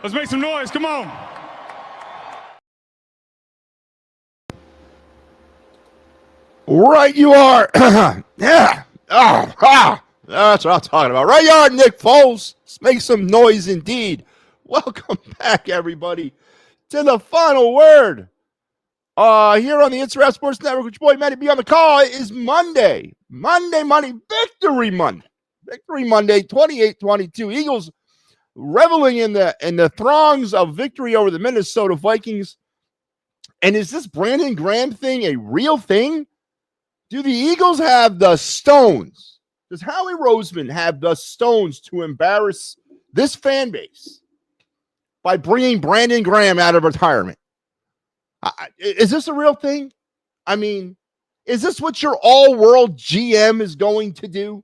Let's make some noise. Come on. Right you are. Yeah. That's what I'm talking about. Right you are, Nick Foles. Let's make some noise indeed. Welcome back, everybody, to the final word. Here on the Instagram Sports Network, with your boy MattyB on the call. It is Monday, Victory Monday. Victory Monday, 28-22. Eagles reveling in the throngs of victory over the Minnesota Vikings. And is this Brandon Graham thing a real thing? Do the Eagles have the stones? Does Howie Roseman have the stones to embarrass this fan base by bringing Brandon Graham out of retirement? Is this a real thing? I mean, is this what your all-world GM is going to do?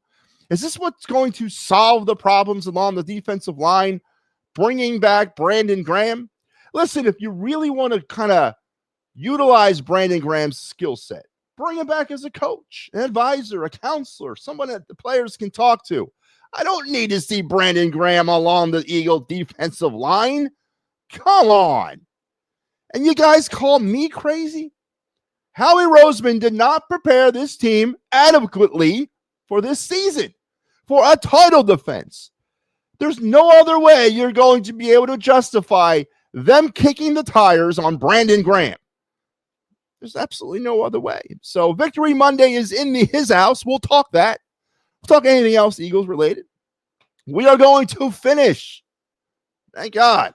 Is this what's going to solve the problems along the defensive line, bringing back Brandon Graham? Listen, if you really want to kind of utilize Brandon Graham's skill set, bring him back as a coach, an advisor, a counselor, someone that the players can talk to. I don't need to see Brandon Graham along the Eagle defensive line. Come on. And you guys call me crazy? Howie Roseman did not prepare this team adequately for this season, for a title defense. There's no other way you're going to be able to justify them kicking the tires on Brandon Graham. There's absolutely no other way. So Victory Monday is in his house. We'll talk that. We'll talk anything else Eagles related. We are going to finish. Thank God.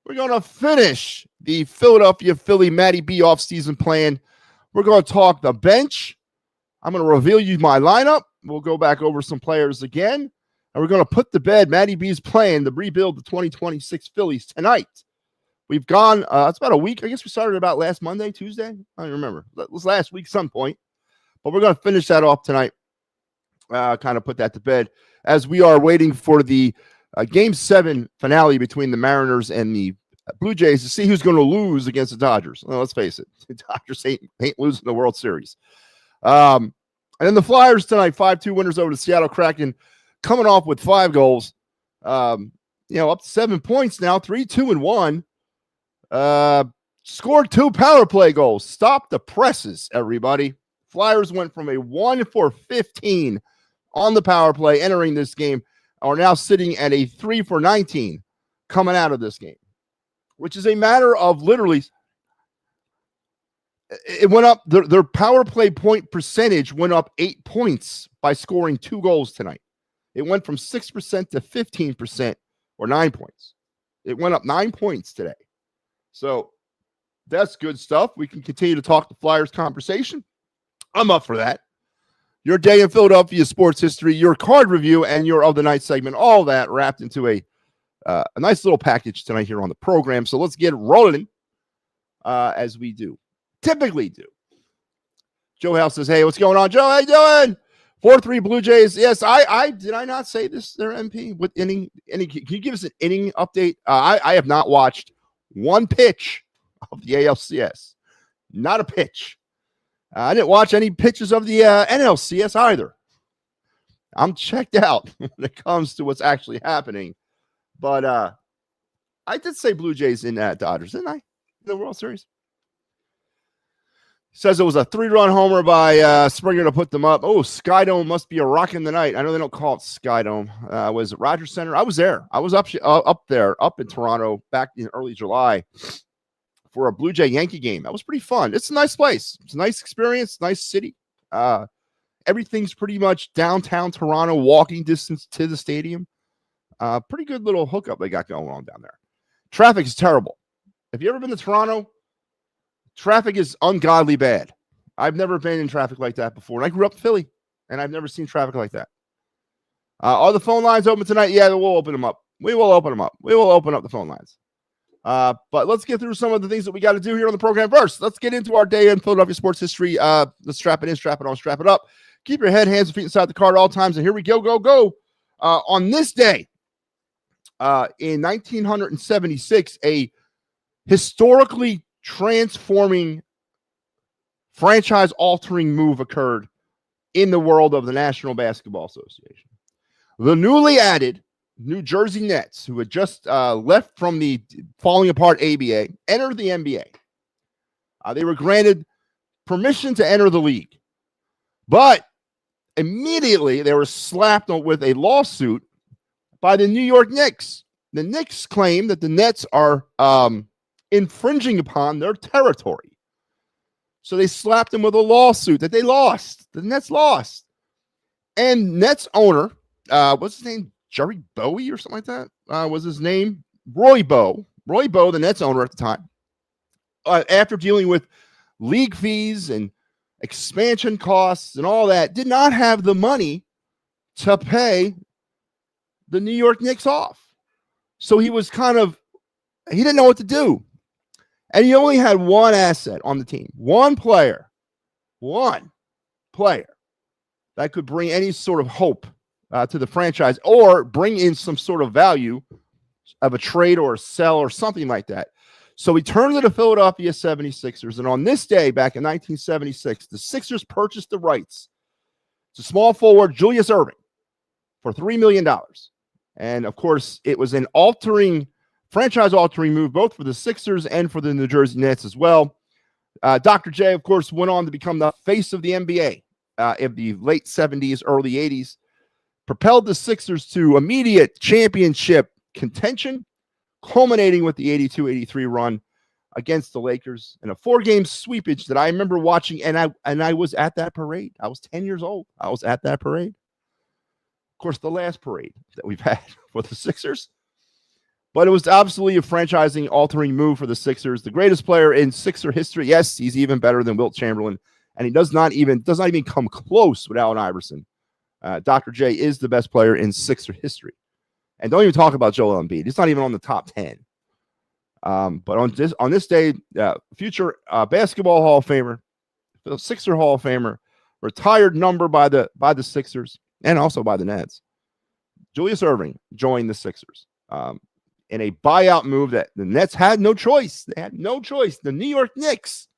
We're going to finish the Philadelphia Philly MattyB offseason plan. We're going to talk the bench. I'm going to reveal you my lineup. We'll go back over some players again. And we're going to put to bed MattyB's plan to rebuild the 2026 Phillies tonight. We've gone, it's about a week. I guess we started about last Monday, Tuesday. I don't remember. It was last week some point. But we're going to finish that off tonight. Kind of put that to bed as we are waiting for the Game 7 finale between the Mariners and the Blue Jays to see who's going to lose against the Dodgers. Well, let's face it. The Dodgers ain't losing the World Series. And then the Flyers tonight, 5-2 winners over the Seattle Kraken, coming off with 5 goals. Up to 7 points now, 3-2-1. Scored 2 power play goals. Stop the presses, everybody. Flyers went from a 1-for-15 on the power play entering this game, are now sitting at a 3-for-19 coming out of this game, which is a matter of literally, it went up, their power play point percentage went up 8 points by scoring 2 goals tonight. It went from 6% to 15%, or 9 points. It went up 9 points today. So that's good stuff. We can continue to talk the Flyers conversation. I'm up for that. Your day in Philadelphia sports history, your card review, and your of the night segment, all that wrapped into a nice little package tonight here on the program. So let's get rolling as we typically do. Joe House says, hey, what's going on, Joe? How you doing? 4-3 Blue Jays. Yes, I did I not say this there, MP? With inning, can you give us an inning update? I have not watched one pitch of the ALCS. Not a pitch. I didn't watch any pitches of the NLCS either. I'm checked out when it comes to what's actually happening. But I did say Blue Jays in Dodgers, didn't I? In the World Series. Says it was a 3-run homer by Springer to put them up. Oh, Skydome must be a rockin' the night. I know they don't call it Skydome. Was it Rogers Center? I was there. I was up in Toronto back in early July for a Blue Jay Yankee game. That was pretty fun. It's a nice place. It's a nice experience, nice city. Everything's pretty much downtown Toronto, walking distance to the stadium. Pretty good little hookup they got going on down there. Traffic is terrible. Have you ever been to Toronto? Traffic is ungodly bad. I've never been in traffic like that before. And I grew up in Philly, and I've never seen traffic like that. Are the phone lines open tonight? Yeah, we'll open them up. We will open them up. We will open up the phone lines. But let's get through some of the things that we got to do here on the program first. Let's get into our day in Philadelphia sports history. Let's strap it in, strap it on, strap it up. Keep your head, hands, and feet inside the car at all times. And here we go, go, go. On this day, in 1976, a historically transforming, franchise-altering move occurred in the world of the National Basketball Association. The newly added New Jersey Nets, who had just left from the falling apart ABA, entered the NBA. They were granted permission to enter the league. But immediately they were slapped with a lawsuit by the New York Knicks. The Knicks claim that the Nets are infringing upon their territory. So they slapped them with a lawsuit that they lost. The Nets lost. And Nets owner, what's his name? Jerry Bowie or something like that was his name. Roy Bowe, the Nets owner at the time, after dealing with league fees and expansion costs and all that, did not have the money to pay the New York Knicks off. So he was he didn't know what to do. And he only had one asset on the team, one player that could bring any sort of hope to the franchise or bring in some sort of value of a trade or a sell or something like that. So he turned to the Philadelphia 76ers. And on this day, back in 1976, the Sixers purchased the rights to small forward Julius Erving for $3 million. And, of course, it was an franchise-altering move both for the Sixers and for the New Jersey Nets as well. Dr. J, of course, went on to become the face of the NBA in the late 70s, early 80s, propelled the Sixers to immediate championship contention, culminating with the 82-83 run against the Lakers in a 4-game sweepage that I remember watching, and I was at that parade. I was 10 years old. I was at that parade. Of course, the last parade that we've had for the Sixers. But it was absolutely a franchising-altering move for the Sixers. The greatest player in Sixer history. Yes, he's even better than Wilt Chamberlain, and he does not even come close with Allen Iverson. Dr. J is the best player in Sixer history. And don't even talk about Joel Embiid. He's not even on the top 10. But on this day, future basketball Hall of Famer, the Sixer Hall of Famer, retired number by the Sixers and also by the Nets, Julius Erving joined the Sixers in a buyout move that the Nets had no choice. They had no choice. The New York Knicks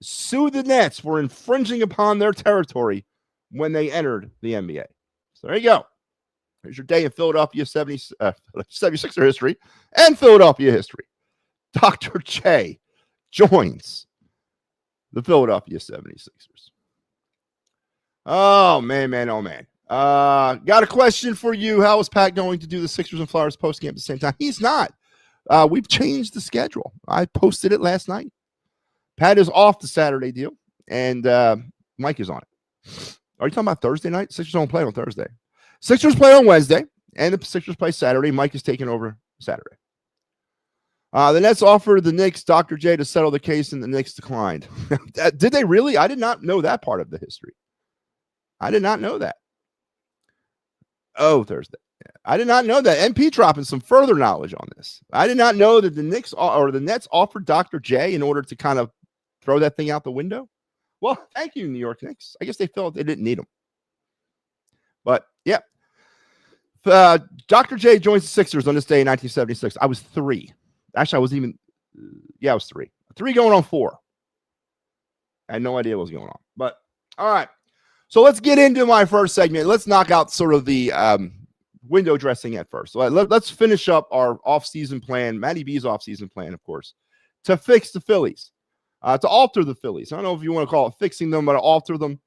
sued the Nets for infringing upon their territory when they entered the NBA. So there you go. Here's your day in Philadelphia 76er history and Philadelphia history. Dr. J joins the Philadelphia 76ers. Oh, man. Got a question for you. How is Pat going to do the Sixers and Flyers postgame at the same time? He's not. We've changed the schedule. I posted it last night. Pat is off the Saturday deal, and Mike is on it. Are you talking about Thursday night? Sixers don't play on Thursday. Sixers play on Wednesday, and the Sixers play Saturday. Mike is taking over Saturday. The Nets offered the Knicks Dr. J to settle the case, and the Knicks declined. Did they really? I did not know that part of the history. I did not know that. Oh, Thursday. Yeah. I did not know that. MP dropping some further knowledge on this. I did not know that the Nets offered Dr. J in order to kind of throw that thing out the window. Well, thank you, New York Knicks. I guess they felt they didn't need him. But, yeah. Dr. J joins the Sixers on this day in 1976. I was 3. Actually, I was 3. 3 going on 4. I had no idea what was going on. But, all right. So let's get into my first segment. Let's knock out sort of the window dressing at first. So let's finish up our offseason plan, MattyB's offseason plan, of course, to fix the Phillies, to alter the Phillies. I don't know if you want to call it fixing them, but alter them.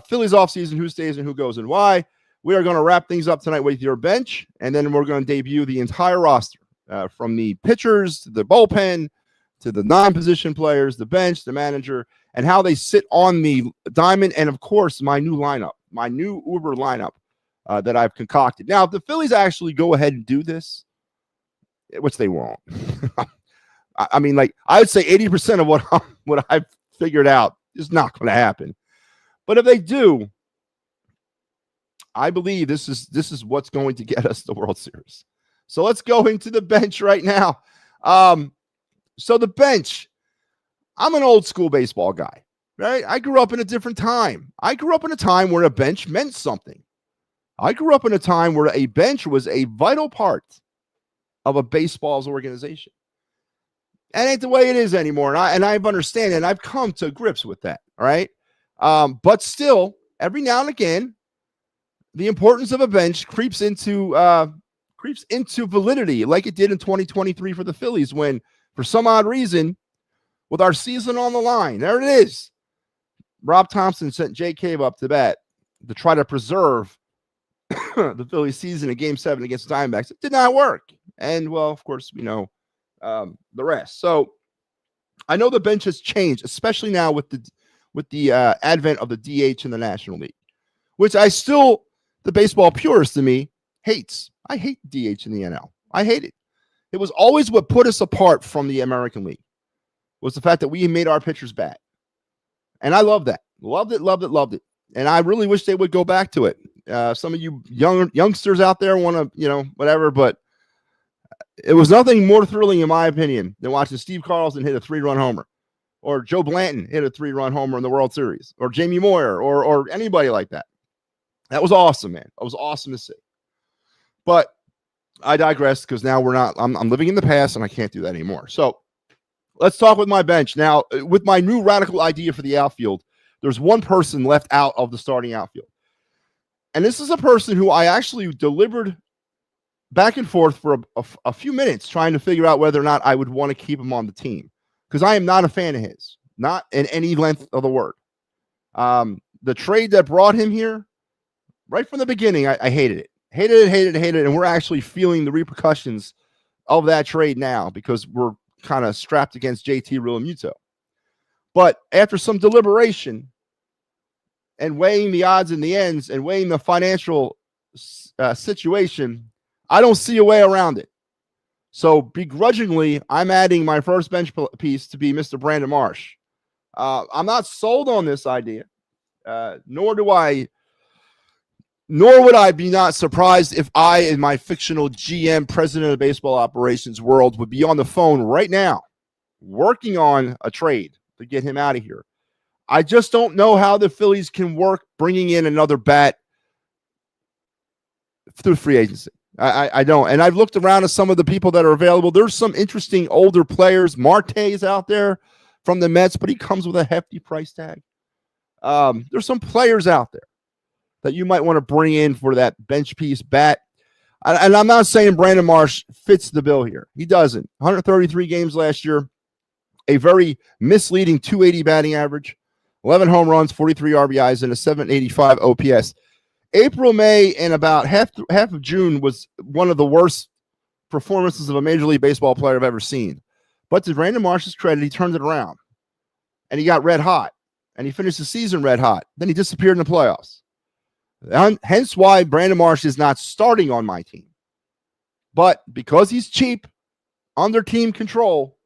Phillies offseason, who stays and who goes and why. We are going to wrap things up tonight with your bench, and then we're going to debut the entire roster, from the pitchers to the bullpen to the non-position players, the bench, the manager, and how they sit on the diamond, and, of course, my new Uber lineup that I've concocted. Now, if the Phillies actually go ahead and do this, which they won't. I mean, like, I would say 80% of what I've figured out is not going to happen. But if they do, I believe this is what's going to get us the World Series. So let's go into the bench right now. So the bench, I'm an old school baseball guy, right? I grew up in a different time. I grew up in a time where a bench meant something. I grew up in a time where a bench was a vital part of a baseball's organization. That ain't the way it is anymore. And I understand, and I've come to grips with that, all right? But still, every now and again, the importance of a bench creeps into creeps into validity like it did in 2023 for the Phillies when, for some odd reason, with our season on the line, there it is. Rob Thompson sent Jay Cave up to bat to try to preserve the Phillies season in Game 7 against the Diamondbacks. It did not work. And, well, of course, we know the rest. So I know the bench has changed, especially now with the advent of the DH in the National League, which the baseball purist in me hates. I hate DH in the NL. I hate it. It was always what put us apart from the American League, was the fact that we made our pitchers bat. And I love that. Loved it. And I really wish they would go back to it. Some of you youngsters out there want to, whatever, but it was nothing more thrilling, in my opinion, than watching Steve Carlson hit a 3-run homer, or Joe Blanton hit a 3-run homer in the World Series, or Jamie Moyer, or anybody like that. That was awesome, man. It was awesome to see. But I digress, because now I'm living in the past and I can't do that anymore. So let's talk with my bench. Now, with my new radical idea for the outfield, there's one person left out of the starting outfield. And this is a person who I actually delivered back and forth for a few minutes trying to figure out whether or not I would want to keep him on the team, because I am not a fan of his, not in any length of the word. The trade that brought him here, right from the beginning, I hated it. Hated it, and we're actually feeling the repercussions of that trade now because we're kind of strapped against JT Realmuto. But after some deliberation and weighing the odds and the ends and weighing the financial situation, I don't see a way around it. So begrudgingly, I'm adding my first bench piece to be Mr. Brandon Marsh. I'm not sold on this idea, nor would I be not surprised if I, in my fictional GM, president of baseball operations world, would be on the phone right now working on a trade to get him out of here. I just don't know how the Phillies can work bringing in another bat through free agency. I don't. And I've looked around at some of the people that are available. There's some interesting older players. Marte is out there from the Mets, but he comes with a hefty price tag. There's some players out there that you might want to bring in for that bench piece bat. And I'm not saying Brandon Marsh fits the bill here. He doesn't. 133 games last year, a very misleading 280 batting average, 11 home runs, 43 RBIs, and a 785 OPS. April, May, and about half of June was one of the worst performances of a Major League Baseball player I've ever seen. But to Brandon Marsh's credit, he turned it around. And he got red hot. And he finished the season red hot. Then he disappeared in the playoffs. Hence why Brandon Marsh is not starting on my team. But because he's cheap, under team control,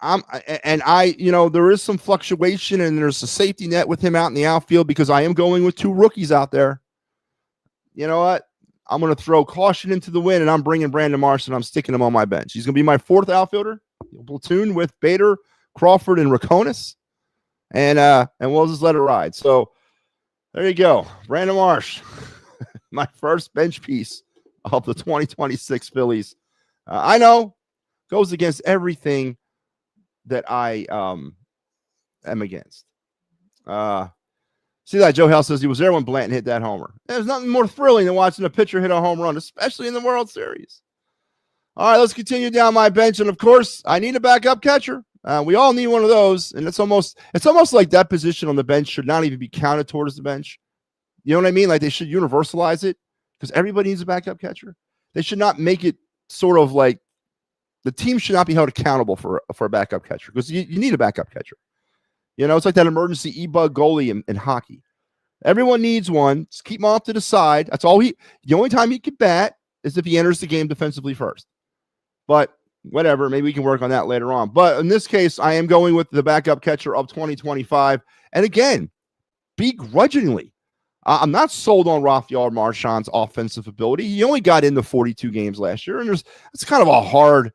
there is some fluctuation and there's a safety net with him out in the outfield because I am going with two rookies out there. You know what? I'm going to throw caution into the wind, and I'm bringing Brandon Marsh, and I'm sticking him on my bench. He's going to be my fourth outfielder. He'll platoon with Bader, Crawford, and Raconis, and we'll just let it ride. So there you go. Brandon Marsh, my first bench piece of the 2026 Phillies. I know, goes against everything that I am against. See that Joe Hell says he was there when Blanton hit that homer. There's nothing more thrilling than watching a pitcher hit a home run, especially in the World Series. All right, let's continue down my bench. And of course, I need a backup catcher. We all need one of those. And it's almost like that position on the bench should not even be counted towards the bench. You know what I mean? Like they should universalize it because everybody needs a backup catcher. They should not make it sort of like the team should not be held accountable for a backup catcher because you need a backup catcher. You know, it's like that emergency e-bug goalie in hockey. Everyone needs one. Just keep him off to the side. That's all the only time he can bat is if he enters the game defensively first. But whatever, maybe we can work on that later on. But in this case, I am going with the backup catcher of 2025. And again, begrudgingly, I'm not sold on Rafael Marchand's offensive ability. He only got into 42 games last year, and it's kind of a hard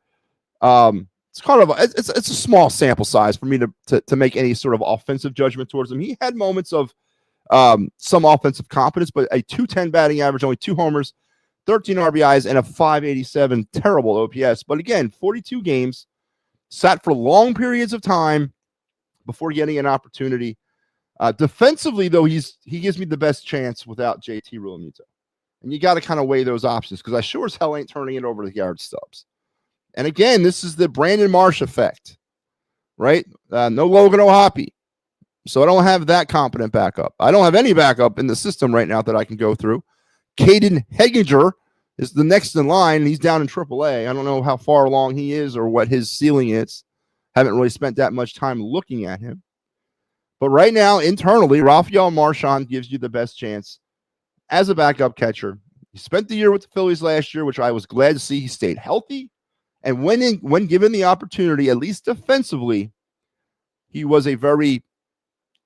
it's a small sample size for me to make any sort of offensive judgment towards him. He had moments of some offensive competence, but a 210 batting average, only 2 homers, 13 RBIs, and a 587 terrible OPS. But again, 42 games, sat for long periods of time before getting an opportunity. Defensively, though, he gives me the best chance without JT Realmuto. And you got to kind of weigh those options because I sure as hell ain't turning it over to Garrett Stubbs. And again, this is the Brandon Marsh effect, right? No Logan O'Hoppe. So I don't have that competent backup. I don't have any backup in the system right now that I can go through. Caden Hegginger is the next in line. He's down in AAA. I don't know how far along he is or what his ceiling is. Haven't really spent that much time looking at him. But right now, internally, Rafael Marchand gives you the best chance as a backup catcher. He spent the year with the Phillies last year, which I was glad to see. He stayed healthy. And when given the opportunity, at least defensively, he was a very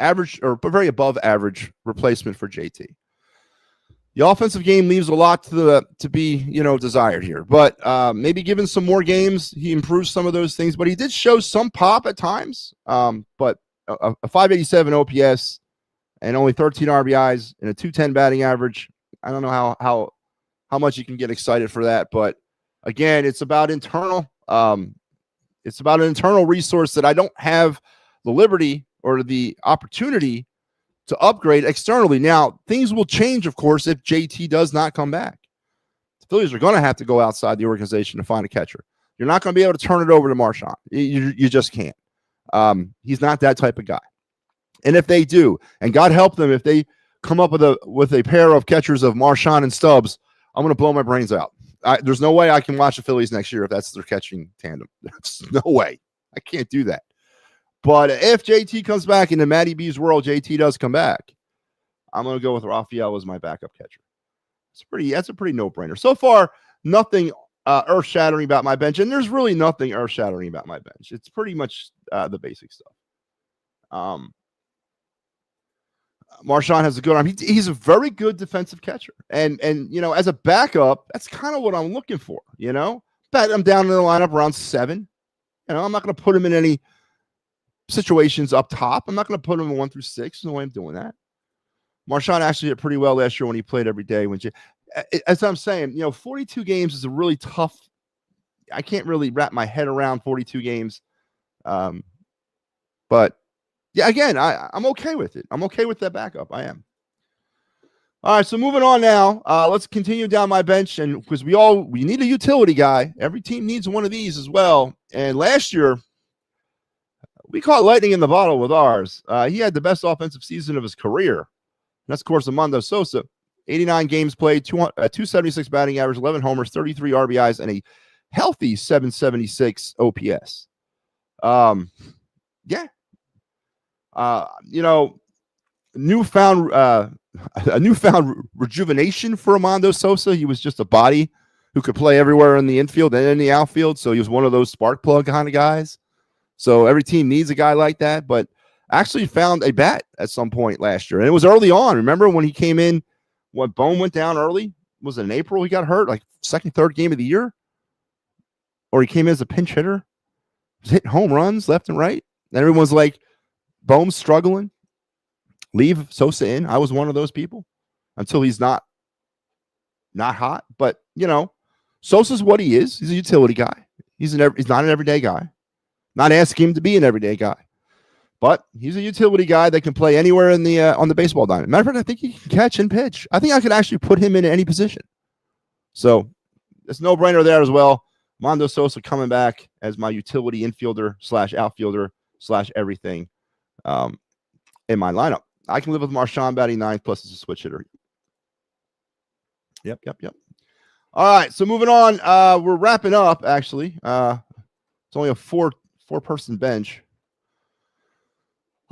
average or very above average replacement for JT. The offensive game leaves a lot to be, desired here. But maybe given some more games, he improves some of those things. But he did show some pop at times. But a 587 OPS and only 13 RBIs and a 210 batting average. I don't know how much you can get excited for that. But again, it's about internal. It's about an internal resource that I don't have the liberty or the opportunity to upgrade externally. Now, things will change, of course, if JT does not come back. The Phillies are going to have to go outside the organization to find a catcher. You're not going to be able to turn it over to Marchand. You just can't. He's not that type of guy. And if they do, and God help them, if they come up with a pair of catchers of Marchand and Stubbs, I'm going to blow my brains out. There's no way I can watch the Phillies next year if that's their catching tandem. There's no way. I can't do that. But if JT comes back into Matty B's world, JT does come back, I'm going to go with Rafael as my backup catcher. That's a pretty no-brainer. So far, nothing earth-shattering about my bench, and there's really nothing earth-shattering about my bench. It's pretty much the basic stuff. Marchand has a good arm. He's a very good defensive catcher. And as a backup, that's kind of what I'm looking for, But I'm down in the lineup around 7. I'm not going to put him in any situations up top. I'm not going to put him in 1 through 6. No way I'm doing that. Marchand actually did pretty well last year when he played every day. As I'm saying, 42 games is a really tough. I can't really wrap my head around 42 games. But yeah, again, I'm okay with it. I'm okay with that backup. I am. All right, so moving on now. Let's continue down my bench, and because we need a utility guy. Every team needs one of these as well. And last year, we caught lightning in the bottle with ours. He had the best offensive season of his career. And that's, of course, Armando Sosa. 89 games played, 276 batting average, 11 homers, 33 RBIs, and a healthy 776 OPS. Yeah. A newfound rejuvenation for Armando Sosa. He was just a body who could play everywhere in the infield and in the outfield. So he was one of those spark plug kind of guys. So every team needs a guy like that, but actually found a bat at some point last year. And it was early on. Remember when he came in, when Bohm went down early? Was it in April he got hurt? Like second, third game of the year? Or he came in as a pinch hitter? He was hitting home runs left and right. And everyone's like, Bohm's struggling. Leave Sosa in. I was one of those people until he's not hot. But, Sosa's what he is. He's a utility guy. He's not an everyday guy. Not asking him to be an everyday guy, but he's a utility guy that can play anywhere in the on the baseball diamond. Matter of fact, I think he can catch and pitch. I think I could actually put him in any position. So it's no brainer there as well. Armando Sosa coming back as my utility infielder / outfielder / everything in my lineup. I can live with Marchand batting 9th plus as a switch hitter. Yep. All right, so moving on. We're wrapping up actually. It's only a four-person bench.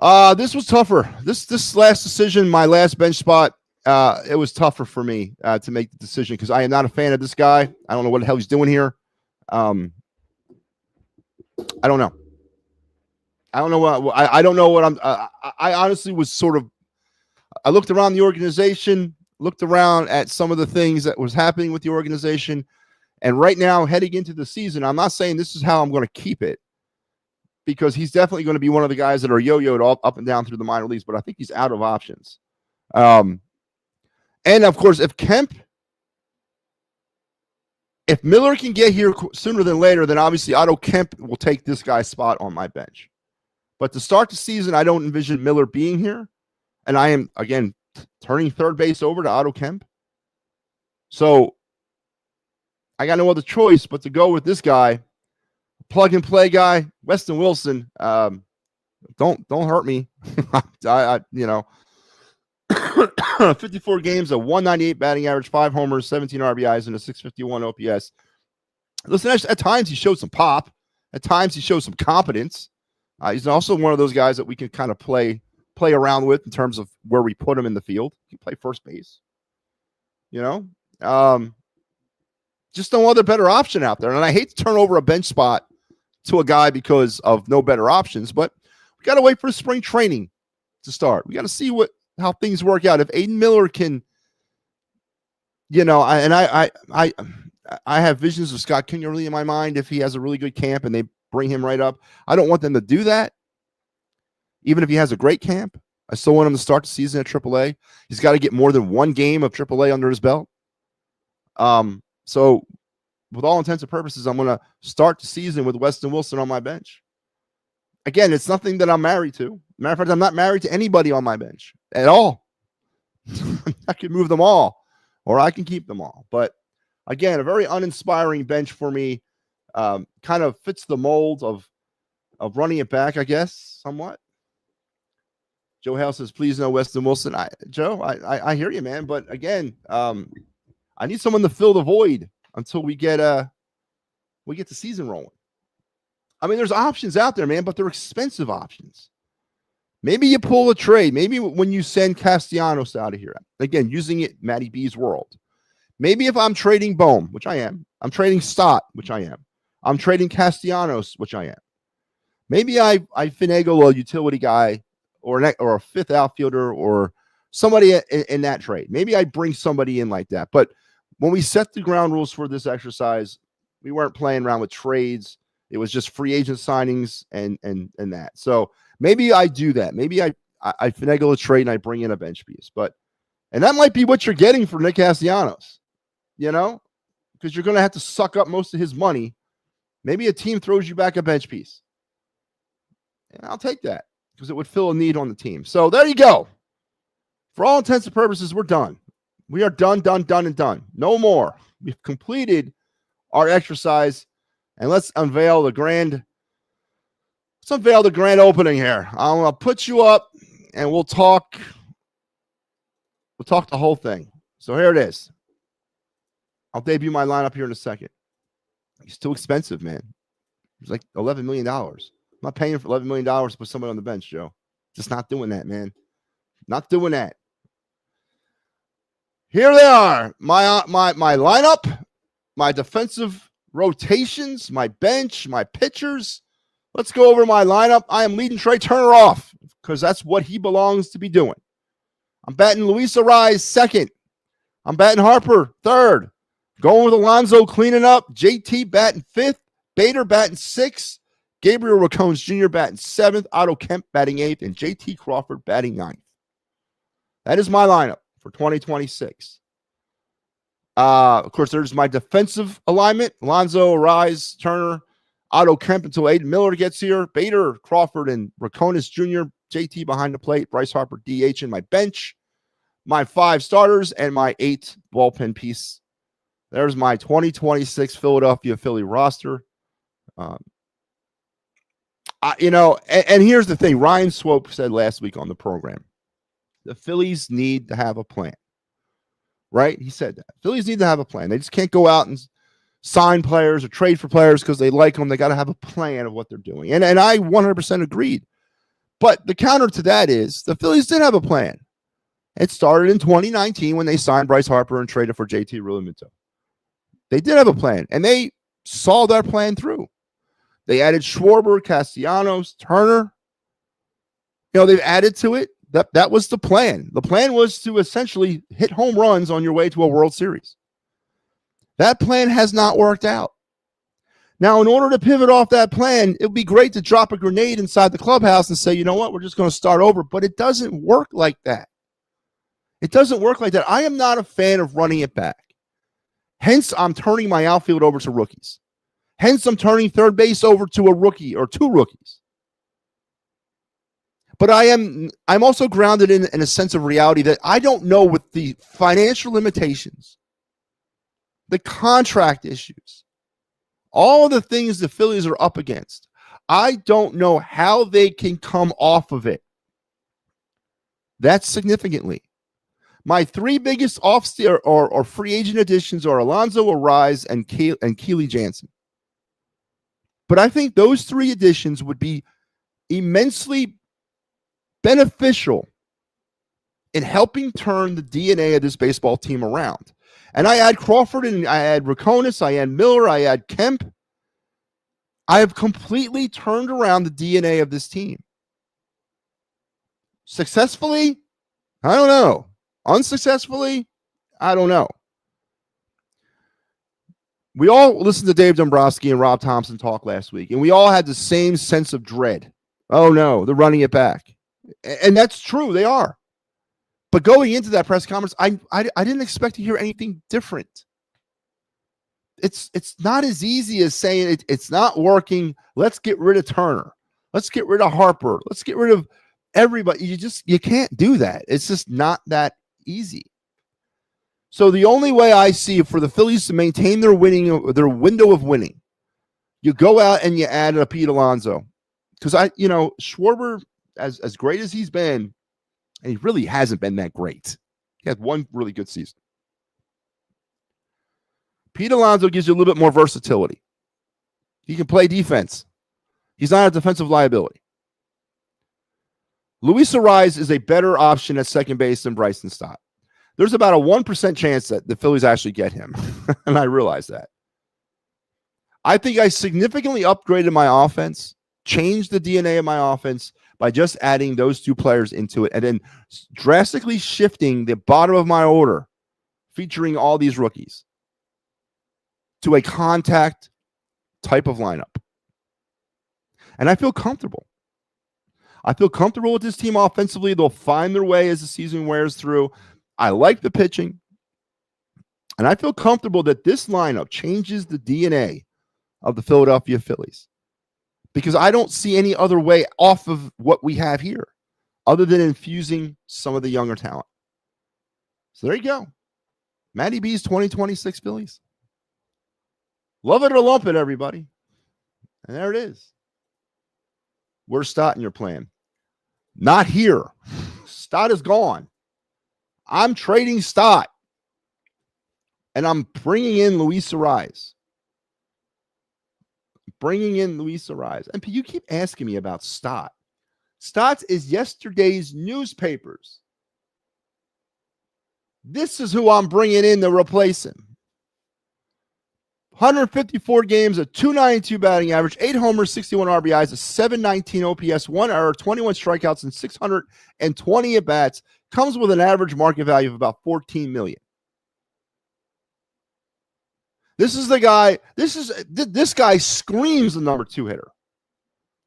This was tougher. This last decision, my last bench spot, it was tougher for me to make the decision because I am not a fan of this guy. I don't know what the hell he's doing here. I don't know. I don't know what I'm. I honestly was sort of. I looked around the organization, looked around at some of the things that was happening with the organization. And right now, heading into the season, I'm not saying this is how I'm going to keep it because he's definitely going to be one of the guys that are yo-yoed all up and down through the minor leagues, but I think he's out of options. And, of course, if Miller can get here sooner than later, then obviously Otto Kemp will take this guy's spot on my bench. But to start the season, I don't envision Miller being here. And I am, again, turning third base over to Otto Kemp. So I got no other choice but to go with this guy, plug and play guy, Weston Wilson. Don't hurt me. I 54 games, a 198 batting average, 5 homers, 17 RBIs, and a 651 OPS. Listen, at times he showed some pop. At times he showed some competence. He's also one of those guys that we can kind of play around with in terms of where we put him in the field. He can play first base. Just no other better option out there. And I hate to turn over a bench spot to a guy because of no better options, but we got to wait for spring training to start. We got to see how things work out. If Aiden Miller can, I have visions of Scott Kingery in my mind if he has a really good camp and they bring him right up. I don't want them to do that. Even if he has a great camp, I still want him to start the season at AAA. He's got to get more than one game of AAA under his belt. So with all intents and purposes, I'm going to start the season with Weston Wilson on my bench. Again, it's nothing that I'm married to. Matter of fact, I'm not married to anybody on my bench at all. I can move them all, or I can keep them all. But again, a very uninspiring bench for me. Kind of fits the mold of running it back, I guess, somewhat. Joe Hale says, please no Weston Wilson. Joe, I hear you, man. But again, I need someone to fill the void until we get the season rolling. I mean, there's options out there, man, but they're expensive options. Maybe you pull a trade. Maybe when you send Castellanos out of here, again, using it MattyB's world. Maybe if I'm trading Bohm, which I am, I'm trading Stott, which I am, I'm trading Castellanos, which I am. Maybe I finagle a utility guy or a fifth outfielder or somebody in that trade. Maybe I bring somebody in like that. But when we set the ground rules for this exercise, we weren't playing around with trades. It was just free agent signings and that. So maybe I do that. Maybe I finagle a trade and I bring in a bench piece. And that might be what you're getting for Nick Castellanos, because you're going to have to suck up most of his money. Maybe a team throws you back a bench piece. And I'll take that because it would fill a need on the team. So there you go. For all intents and purposes, we're done. We are done. No more. We've completed our exercise, and let's unveil the grand opening here. I'm going to put you up, and we'll talk the whole thing. So here it is. I'll debut my lineup here in a second. It's too expensive, man. It's like $11 million. I'm not paying for $11 million to put somebody on the bench, Joe. Just not doing that, man. Not doing that. Here they are. My lineup, my defensive rotations, my bench, my pitchers. Let's go over my lineup. I am leading Trey Turner off because that's what he belongs to be doing. I'm batting Luis Arraez second. I'm batting Harper third. Going with Alonso cleaning up. JT batting fifth. Bader batting sixth. Gabriel Racones Jr. batting seventh. Otto Kemp batting eighth. And JT Crawford batting ninth. That is my lineup for 2026. Of course, there's my defensive alignment. Alonso, Arraez, Turner, Otto Kemp until Aiden Miller gets here. Bader, Crawford, and Racones Jr. JT behind the plate. Bryce Harper, DH in my bench. My 5 starters and my 8 bullpen piece. There's my 2026 Philadelphia Philly roster. And here's the thing. Ryan Swope said last week on the program, the Phillies need to have a plan. Right? He said that. Phillies need to have a plan. They just can't go out and sign players or trade for players because they like them. They got to have a plan of what they're doing. And I 100% agreed. But the counter to that is the Phillies did have a plan. It started in 2019 when they signed Bryce Harper and traded for JT Realmuto. They did have a plan, and they saw that plan through. They added Schwarber, Castellanos, Turner. They've added to it. That was the plan. The plan was to essentially hit home runs on your way to a World Series. That plan has not worked out. Now, in order to pivot off that plan, it would be great to drop a grenade inside the clubhouse and say, you know what, we're just going to start over. But it doesn't work like that. It doesn't work like that. I am not a fan of running it back. Hence, I'm turning my outfield over to rookies. Hence, I'm turning third base over to a rookie or 2 rookies. But I'm also grounded in a sense of reality that I don't know with the financial limitations the contract issues, all of the things the Phillies are up against. I don't know how they can come off of it. That's significantly. My three biggest off-steer or free agent additions are Alonso Arise and Keely Jansen. But I think those three additions would be immensely beneficial in helping turn the DNA of this baseball team around. And I add Crawford, and I add Raconis, I add Miller, I add Kemp. I have completely turned around the DNA of this team. Successfully? I don't know. Unsuccessfully? I don't know. We all listened to Dave Dombrowski and Rob Thompson talk last week, and we all had the same sense of dread. Oh, no, they're running it back. And that's true. They are. But going into that press conference, I didn't expect to hear anything different. It's not as easy as saying it's not working. Let's get rid of Turner. Let's get rid of Harper. Let's get rid of everybody. You can't do that. It's just not that easy. So the only way I see for the Phillies to maintain their window of winning, you go out and you add a Pete Alonso. Because Schwarber, as great as he's been, and he really hasn't been that great. He had one really good season. Pete Alonso gives you a little bit more versatility. He can play defense. He's not a defensive liability. Luis Arise is a better option at second base than Bryson Stott. There's about a 1% chance that the Phillies actually get him, and I realize that. I think I significantly upgraded my offense, changed the DNA of my offense by just adding those two players into it, and then drastically shifting the bottom of my order, featuring all these rookies, to a contact type of lineup. And I feel comfortable. I feel comfortable with this team offensively. They'll find their way as the season wears through. I like the pitching. And I feel comfortable that this lineup changes the DNA of the Philadelphia Phillies. Because I don't see any other way off of what we have here other than infusing some of the younger talent. So there you go. MattyB's 2026 Phillies. Love it or lump it, everybody. And there it is. Where's Stott in your plan? Not here. Stott is gone. I'm trading Stott. And I'm bringing in Luis Arise. And you keep asking me about Stott. Stott is yesterday's newspapers. This is who I'm bringing in to replace him. 154 games, a 292 batting average, 8 homers, 61 RBIs, a 719 OPS, 1 error, 21 strikeouts, and 620 at-bats. Comes with an average market value of about $14 million. This is the guy. This guy screams the number 2 hitter.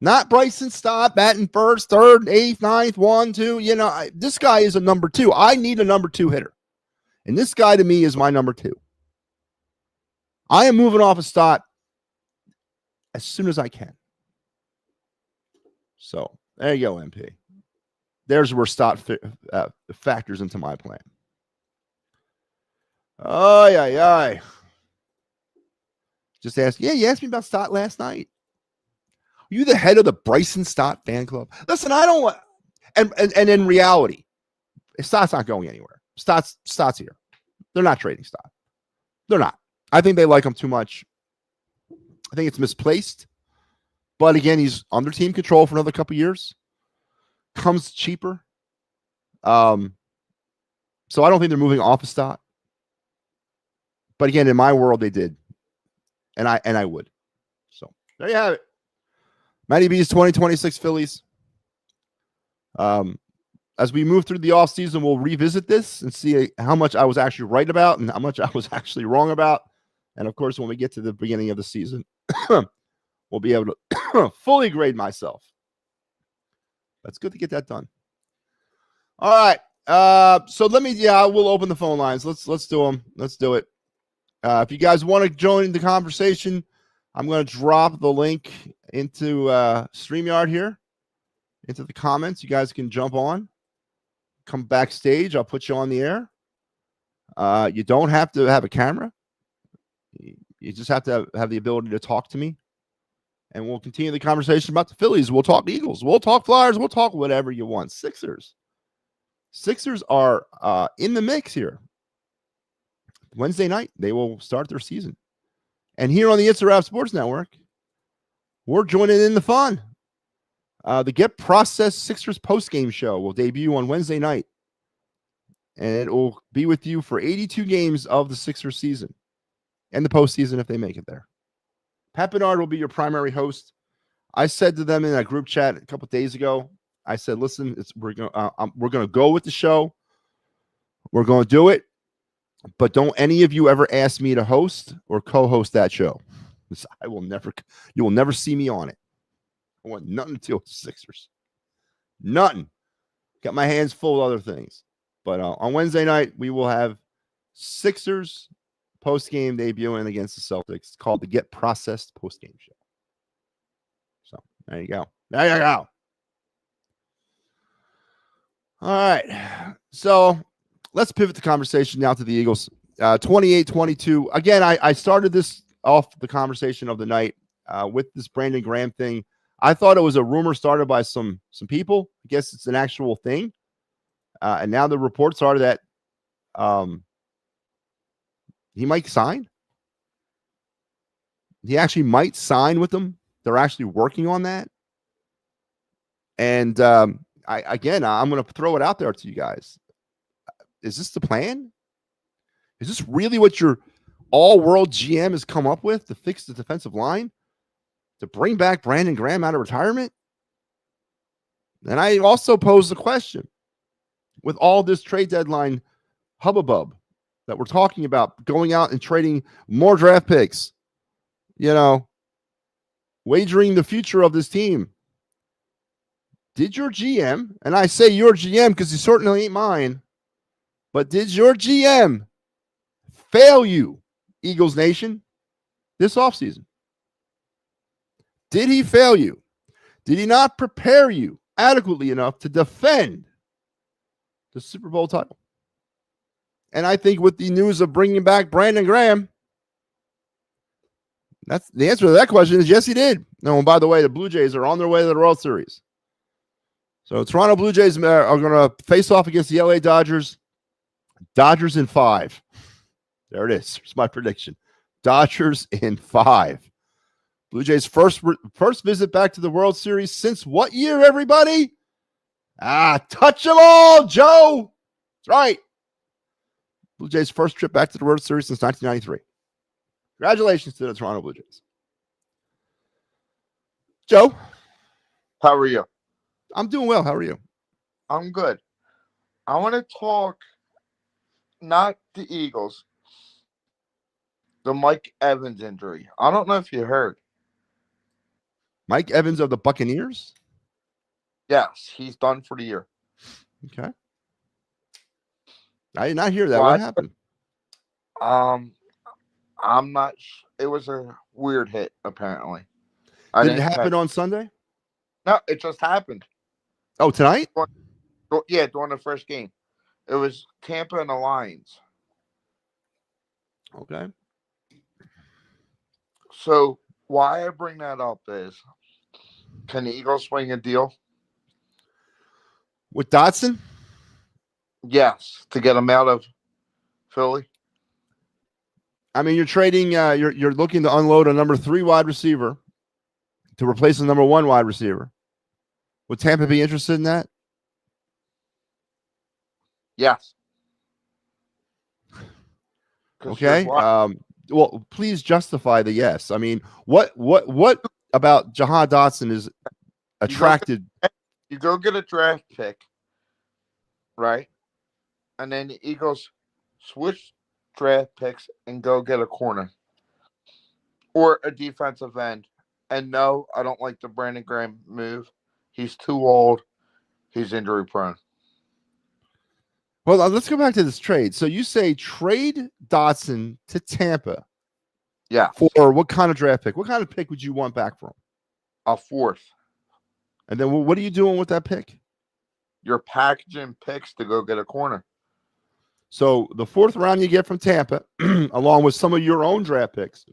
Not Bryson Stott batting first, third, eighth, ninth, 1, 2. This guy is a number 2. I need a number 2 hitter. And this guy to me is my number 2. I am moving off of Stott as soon as I can. So there you go, MP. There's where Stott factors into my plan. Oh, yeah. Just ask. Yeah, you asked me about Stott last night. Are you the head of the Bryson Stott fan club? Listen, I don't want. And in reality, Stott's not going anywhere. Stott's here. They're not trading Stott. They're not. I think they like him too much. I think it's misplaced. But again, he's under team control for another couple years. Comes cheaper. So I don't think they're moving off of Stott. But again, in my world, they did. And I would. So there you have it. MattyB's 2026 Phillies. As we move through the offseason, we'll revisit this and see how much I was actually right about and how much I was actually wrong about. And, of course, when we get to the beginning of the season, we'll be able to fully grade myself. That's good to get that done. All right. So we'll open the phone lines. Let's do them. Let's do it. If you guys want to join the conversation, I'm going to drop the link into StreamYard here, into the comments. You guys can jump on. Come backstage. I'll put you on the air. You don't have to have a camera. You just have to have the ability to talk to me. And we'll continue the conversation about the Phillies. We'll talk Eagles. We'll talk Flyers. We'll talk whatever you want. Sixers are in the mix here. Wednesday night, they will start their season. And here on the It's a Wrap Sports Network, we're joining in the fun. The Get Processed Sixers postgame show will debut on Wednesday night. And it will be with you for 82 games of the Sixers season and the postseason if they make it there. Pat Bernard will be your primary host. I said to them in a group chat a couple of days ago, I said, listen, we're going to go with the show. We're going to do it. But don't any of you ever ask me to host or co-host that show. You will never see me on it. I want nothing to do with the Sixers. Nothing. Got my hands full of other things. But on Wednesday night, we will have Sixers post-game debuting against the Celtics. It's called the Get Processed post-game show. So there you go. There you go. All right. So let's pivot the conversation now to the Eagles. 28-22. Again, I started this off the conversation of the night with this Brandon Graham thing. I thought it was a rumor started by some people. I guess it's an actual thing. And now the reports are that he might sign. He actually might sign with them. They're actually working on that. And I'm going to throw it out there to you guys. Is this the plan? Is this really what your all-world GM has come up with to fix the defensive line? To bring back Brandon Graham out of retirement? And I also pose the question, with all this trade deadline hubbub that we're talking about, going out and trading more draft picks, wagering the future of this team. Did your GM, and I say your GM because he certainly ain't mine, but did your GM fail you, Eagles Nation, this offseason? Did he fail you? Did he not prepare you adequately enough to defend the Super Bowl title? And I think with the news of bringing back Brandon Graham, that's the answer to that question is yes, he did. No, and by the way, the Blue Jays are on their way to the World Series. So Toronto Blue Jays are going to face off against the LA Dodgers. Dodgers in 5. There it is. Here's my prediction. Dodgers in 5. Blue Jays first visit back to the World Series since what year, everybody? Touch them all, Joe. That's right. Blue Jays' first trip back to the World Series since 1993. Congratulations to the Toronto Blue Jays. Joe. How are you? I'm doing well. How are you? I'm good. I want to talk not the Eagles, the Mike Evans injury. I don't know if you heard. Mike Evans of the Buccaneers? Yes, he's done for the year. Okay. I did not hear that. What happened? I'm not. It was a weird hit, apparently. Did it happen on Sunday? No, it just happened. Oh, tonight? Yeah, during the first game. It was Tampa and the Lions. Okay. So why I bring that up is, can the Eagles swing a deal? With Dotson? Yes, to get him out of Philly. I mean, you're trading. You're looking to unload a number 3 wide receiver to replace the number 1 wide receiver. Would Tampa be interested in that? Yes. Okay. Well, please justify the yes. I mean, what about Jahan Dotson is attracted? You go get a draft pick, right? And then the Eagles switch draft picks and go get a corner or a defensive end. And no, I don't like the Brandon Graham move. He's too old. He's injury prone. Well, let's go back to this trade. So you say trade Dotson to Tampa. Yeah. For what kind of draft pick? What kind of pick would you want back from? A 4th. And then what are you doing with that pick? You're packaging picks to go get a corner. So the 4th round you get from Tampa, along with some of your own draft picks,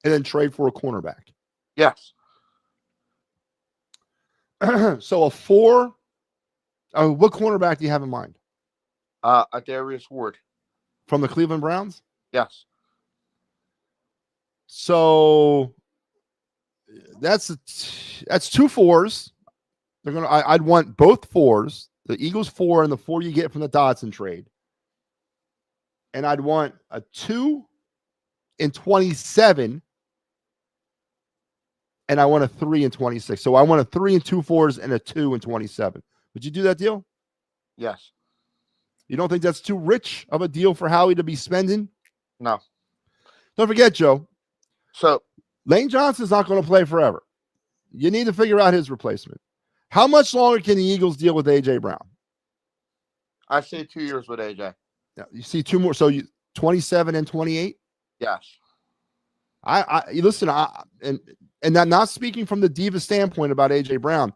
and then trade for a cornerback. Yes. So a 4. What cornerback do you have in mind? A Darius Ward. From the Cleveland Browns? Yes. So that's 2 4s. They're gonna. I'd want both 4s. The Eagles 4 and the 4 you get from the Dotson trade. And I'd want a 2 in 27. And I want a 3 in 26. So I want a 3 and 2 4s and a 2 in 27. Would you do that deal? Yes. You don't think that's too rich of a deal for Howie to be spending? No. Don't forget, Joe. So Lane Johnson's not going to play forever. You need to figure out his replacement. How much longer can the Eagles deal with A.J. Brown? I say 2 years with AJ. Now, you see 2 more. So 27 and 28? Yes. Listen, and not speaking from the diva standpoint about A.J. Brown,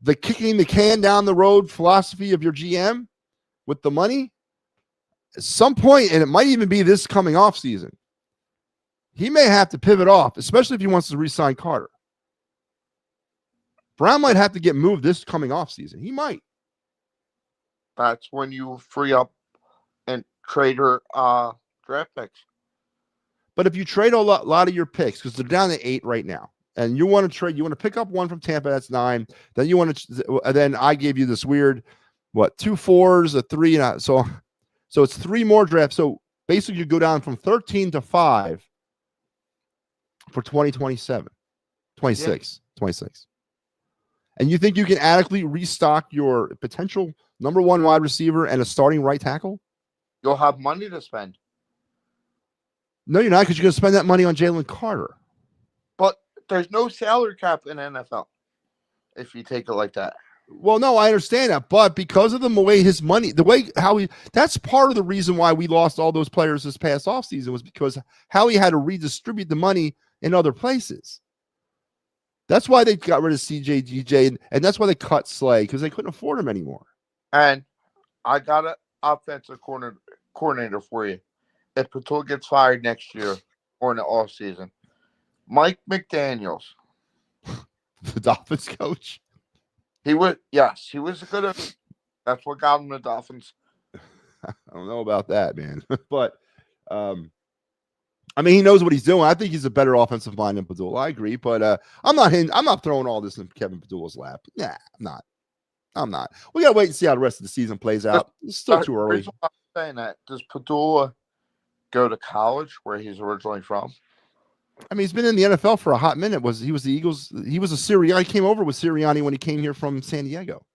the kicking the can down the road philosophy of your GM with the money, at some point, and it might even be this coming off season, he may have to pivot off, especially if he wants to re-sign Carter. Brown might have to get moved this coming off season. He might. That's when you free up and trade her draft picks. But if you trade a lot of your picks, because they're down to 8 right now, and you want to trade, you want to pick up one from Tampa, that's 9. Then you want to, then I gave you this weird, 2 4s, a 3, and so it's 3 more drafts. So basically, you go down from 13 to 5 for 2027, 26, 26. And you think you can adequately restock your potential number 1 wide receiver and a starting right tackle? You'll have money to spend. No, you're not, because you're going to spend that money on Jalen Carter. But there's no salary cap in NFL if you take it like that. Well, no, I understand that, but because of the way his money, that's part of the reason why we lost all those players this past offseason was because how he had to redistribute the money in other places. That's why they got rid of CJ, DJ, and that's why they cut Slay, because they couldn't afford him anymore. And I got an offensive coordinator for you. If Patul gets fired next year or in the offseason, Mike McDaniels. The Dolphins coach? He was a good. That's what got him the Dolphins. I don't know about that, man. But, I mean, he knows what he's doing. I think he's a better offensive mind than Padula. I agree, but I'm not throwing all this in Kevin Padula's lap. Nah, I'm not. We got to wait and see how the rest of the season plays out. It's still too early. I'm saying that. Does Padula go to college where he's originally from? I mean, he's been in the NFL for a hot minute. He was the Eagles. He was a Sirianni. He came over with Sirianni when he came here from San Diego.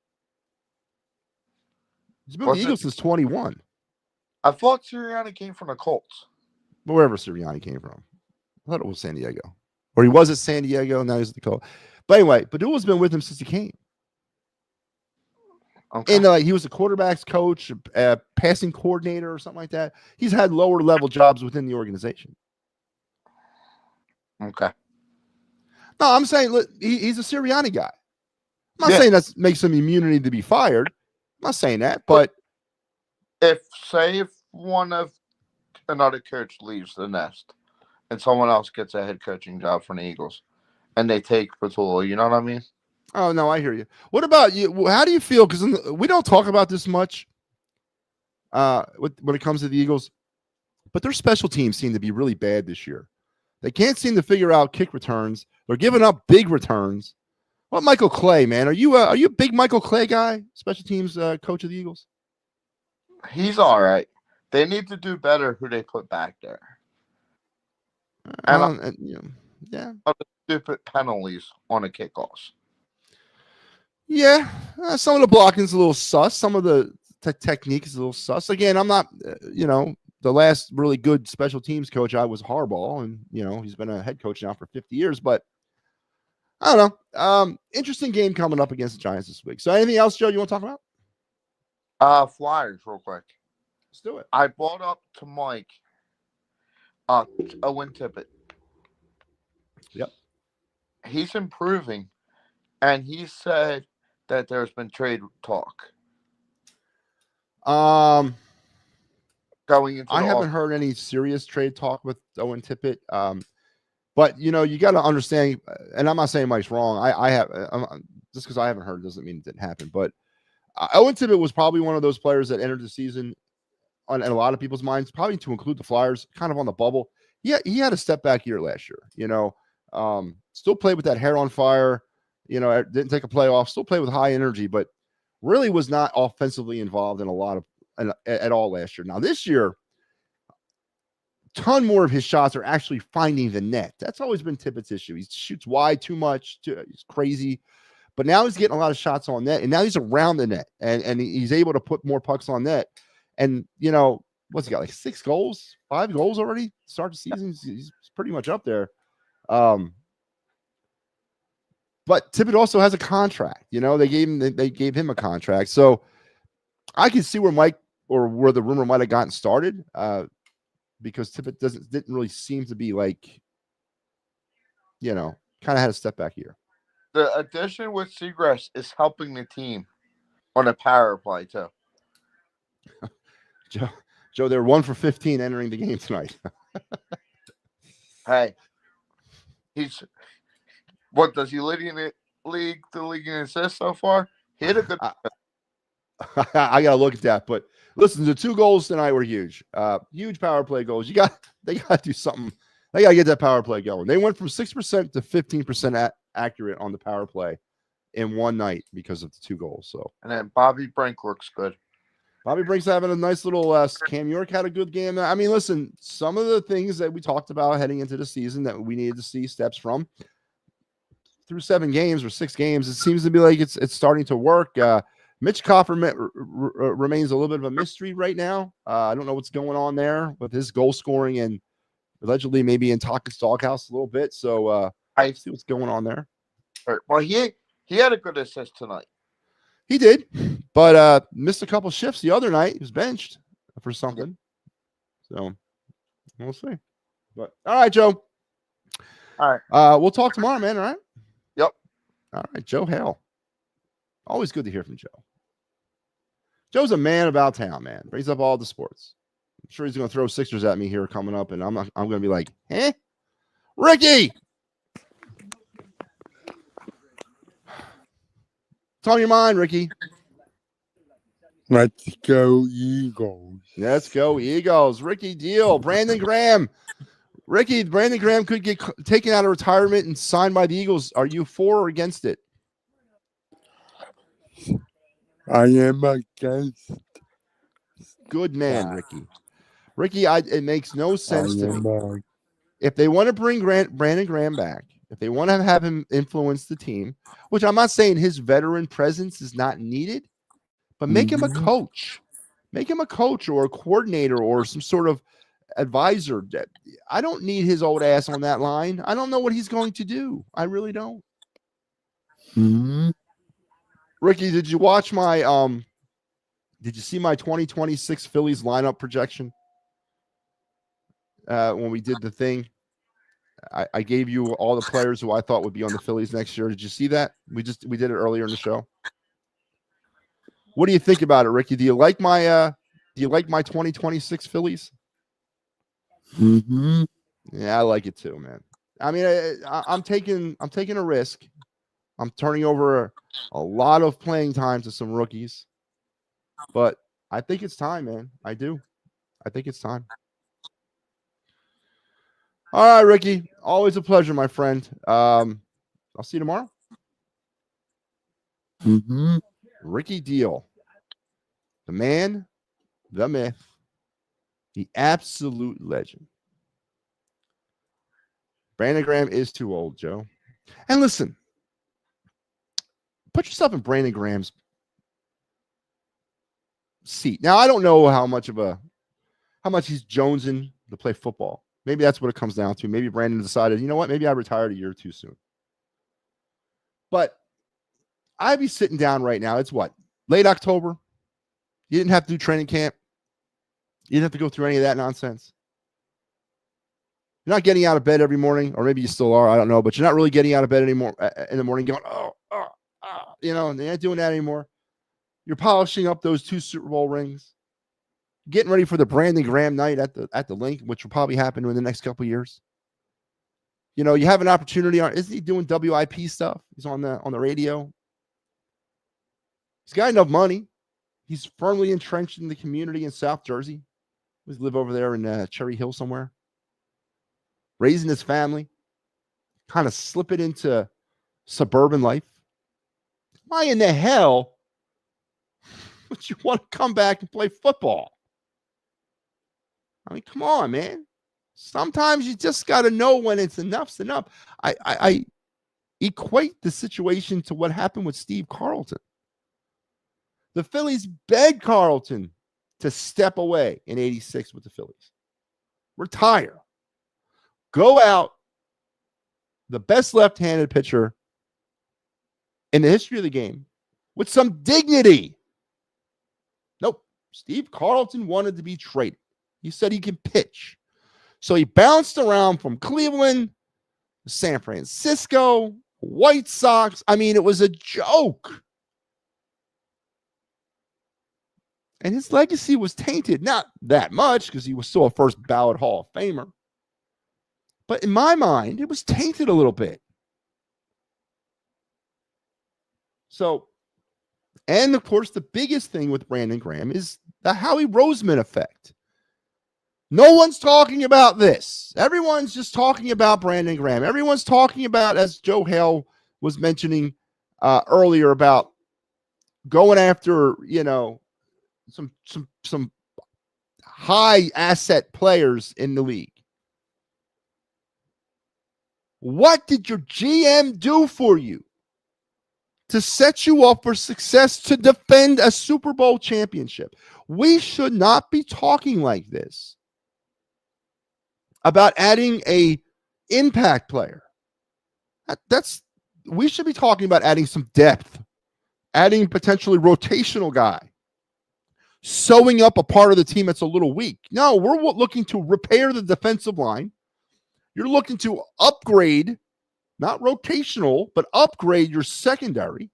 He's been with the Eagles since 21. I thought Sirianni came from the Colts. Wherever Sirianni came from. I thought it was San Diego. Or he was at San Diego, now he's at the Colts. But anyway, Padula's been with him since he came. Okay. And he was a quarterback's coach, a passing coordinator or something like that. He's had lower level jobs within the organization. Okay. No, I'm saying look, he's a Sirianni guy. I'm not saying that makes him immunity to be fired. I'm not saying that, but if one of another coach leaves the nest and someone else gets a head coaching job from the Eagles and they take Patula, you know what I mean? Oh, no, I hear you. What about you? How do you feel? Because we don't talk about this much when it comes to the Eagles, but their special teams seem to be really bad this year. They can't seem to figure out kick returns. They're giving up big returns. What Michael Clay, man? Are you a big Michael Clay guy, special teams coach of the Eagles? He's all right. They need to do better who they put back there. And stupid penalties on the kickoffs. Yeah, some of the blocking is a little sus. Some of the technique is a little sus. Again, I'm not, the last really good special teams coach I was Harbaugh, and he's been a head coach now for 50 years. But I don't know. Interesting game coming up against the Giants this week. So, anything else, Joe, you want to talk about? Flyers, real quick. Let's do it. I brought up to Mike Owen Tippett. Yep. He's improving, and he said that there's been trade talk. Going into I haven't heard any serious trade talk with Owen Tippett. But you got to understand, and I'm not saying Mike's wrong. I have just because I haven't heard doesn't mean it didn't happen. But Owen Tippett was probably one of those players that entered the season in a lot of people's minds, probably to include the Flyers, kind of on the bubble. He had a step back year last year. Still played with that hair on fire. Didn't take a playoff. Still played with high energy, but really was not offensively involved in a lot of at all last year. Now this year, ton more of his shots are actually finding the net. That's always been Tippett's issue. He shoots wide too much. He's crazy. But now he's getting a lot of shots on net, and now he's around the net, and he's able to put more pucks on net. And, what's he got, like 6 goals, 5 goals already? Start the season, he's pretty much up there. But Tippett also has a contract. They gave him a contract. So I can see where the rumor might have gotten started. Because Tippett didn't really seem to be like, kind of had a step back here. The addition with Seagrass is helping the team on a power play too. Joe, they're 1 for 15 entering the game tonight. Hey, what does he lead in the league in assists so far? He hit a good. I gotta look at that, but listen, the 2 goals tonight were huge. Huge power play goals. They got to do something. They got to get that power play going. They went from 6% to 15% accurate on the power play in one night because of the 2 goals. So, and then Bobby Brink looks good. Bobby Brink's having a nice little. Cam York had a good game. I mean, listen, some of the things that we talked about heading into the season that we needed to see steps from through 7 games or 6 games, it seems to be like it's starting to work. Mitch Coffer remains a little bit of a mystery right now. I don't know what's going on there with his goal scoring and allegedly maybe in Tocchet's doghouse a little bit. So I see what's going on there. Well, he had a good assist tonight. He did, but missed a couple shifts the other night. He was benched for something. So we'll see. But all right, Joe. All right. We'll talk tomorrow, man. All right. Yep. All right, Joe Hale. Always good to hear from Joe. Joe's a man about town, man. Brings up all the sports. I'm sure he's going to throw Sixers at me here coming up, and I'm going to be like, "Eh, Ricky, what's on your mind, Ricky?" Let's go Eagles. Let's go Eagles. Ricky Deal. Brandon Graham. Ricky, Brandon Graham could get taken out of retirement and signed by the Eagles. Are you for or against it? I am against. Good man, Ricky. Ricky, it makes no sense to me. If they want to bring Brandon Graham back, if they want to have him influence the team, which I'm not saying his veteran presence is not needed, but make him a coach. Make him a coach or a coordinator or some sort of advisor. I don't need his old ass on that line. I don't know what he's going to do. I really don't. Mm-hmm. Ricky, did you watch my did you see my 2026 Phillies lineup projection? When we did the thing, I gave you all the players who I thought would be on the Phillies next year. Did you see that? We did it earlier in the show. What do you think about it, Ricky? Do you like my 2026 Phillies? Mm-hmm. Yeah, I like it too, man. I mean, I'm taking a risk. I'm turning over a lot of playing time to some rookies, but I think it's time, man. I do. I think it's time. All right, Ricky. Always a pleasure, my friend. I'll see you tomorrow. Mm-hmm. Ricky Deal. The man, the myth, the absolute legend. Brandon Graham is too old, Joe. And listen, put yourself in Brandon Graham's seat. Now, I don't know how much he's jonesing to play football. Maybe that's what it comes down to. Maybe Brandon decided, you know what? Maybe I retired a year too soon. But I'd be sitting down right now. It's what? Late October. You didn't have to do training camp. You didn't have to go through any of that nonsense. You're not getting out of bed every morning, or maybe you still are. I don't know, but you're not really getting out of bed anymore in the morning going, and you're not doing that anymore. You're polishing up those 2 Super Bowl rings, getting ready for the Brandon Graham night at the link, which will probably happen in the next couple of years. You know, you have an opportunity on. Isn't he doing WIP stuff? He's on the radio. He's got enough money. He's firmly entrenched in the community in South Jersey. He live over there in Cherry Hill somewhere. Raising his family. Kind of slip it into suburban life. Why in the hell would you want to come back and play football? I mean, come on, man. Sometimes you just got to know when it's enough's enough. I equate the situation to what happened with Steve Carlton. The Phillies begged Carlton to step away in '86 with the Phillies. Retire. Go out. The best left-handed pitcher in the history of the game with some dignity. Nope. Steve Carlton wanted to be traded. He said he can pitch. So he bounced around from Cleveland, San Francisco, White Sox. I mean, it was a joke. And his legacy was tainted. Not that much because he was still a first ballot Hall of Famer. But in my mind, it was tainted a little bit. So, and of course, the biggest thing with Brandon Graham is the Howie Roseman effect. No one's talking about this. Everyone's just talking about Brandon Graham. Everyone's talking about, as Joe Hale was mentioning earlier, about going after, you know, some high asset players in the league. What did your GM do for you to set you up for success to defend a Super Bowl championship? We should not be talking like this about adding a impact player. We should be talking about adding some depth, adding potentially rotational guy, sewing up a part of the team that's a little weak. No, we're looking to repair the defensive line. You're looking to upgrade, not rotational, but upgrade your secondary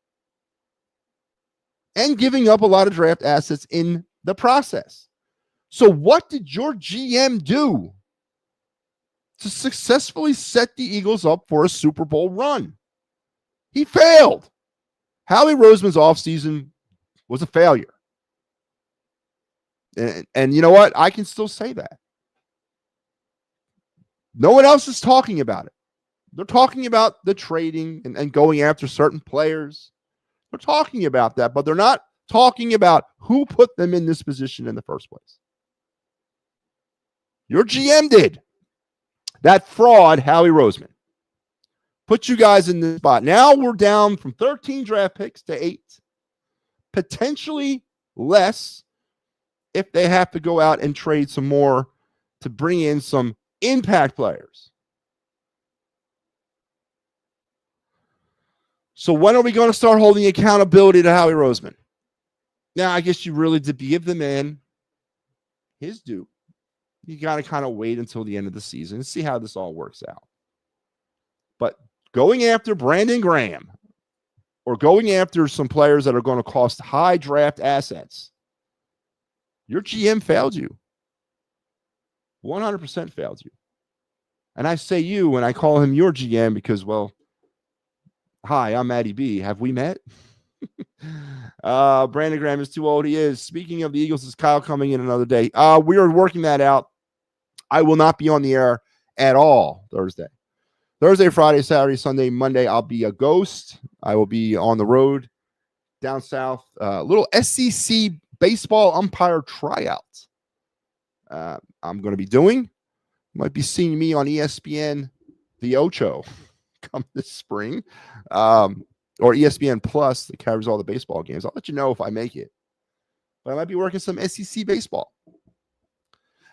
and giving up a lot of draft assets in the process. So what did your GM do to successfully set the Eagles up for a Super Bowl run? He failed. Howie Roseman's offseason was a failure. And you know what? I can still say that. No one else is talking about it. They're talking about the trading and going after certain players. They're talking about that, but they're not talking about who put them in this position in the first place. Your GM did. That fraud, Howie Roseman, put you guys in this spot. Now we're down from 13 draft picks to 8, potentially less if they have to go out and trade some more to bring in some impact players. So when are we going to start holding accountability to Howie Roseman? Now, I guess you really did give the man his due. You got to kind of wait until the end of the season and see how this all works out. But going after Brandon Graham or going after some players that are going to cost high draft assets, your GM failed you. 100% failed you. And I say you, and I call him your GM because, well, hi, I'm MattyB. Have we met? Brandon Graham is too old. He is. Speaking of the Eagles, is Kyle coming in another day? We are working that out. I will not be on the air at all Thursday, Friday, Saturday, Sunday, Monday. I'll be a ghost. I will be on the road down south. Little SEC baseball umpire tryout. I'm going to be doing. Might be seeing me on ESPN, the Ocho, come this spring, or ESPN Plus that covers all the baseball games. I'll let you know if I make it. But I might be working some SEC baseball.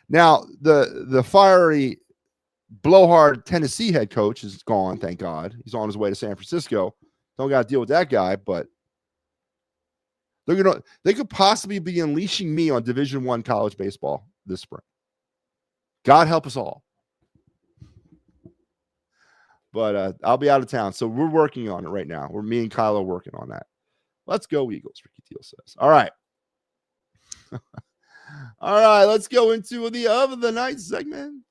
Now, the fiery blowhard Tennessee head coach is gone, thank God. He's on his way to San Francisco. Don't got to deal with that guy, but they could possibly be unleashing me on Division I college baseball this spring. God help us all. But I'll be out of town, so we're working on it right now. Me and Kyle are working on that. Let's go, Eagles, Ricky Teal says. All right. All right, let's go into the of the night segment.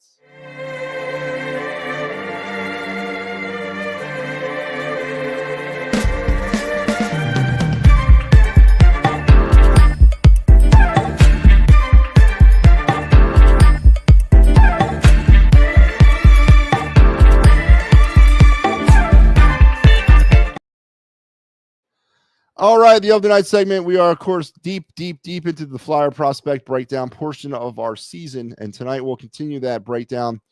All right, the of the night segment. We are, of course, deep into the Flyer prospect breakdown portion of our season, and tonight we'll continue that breakdown.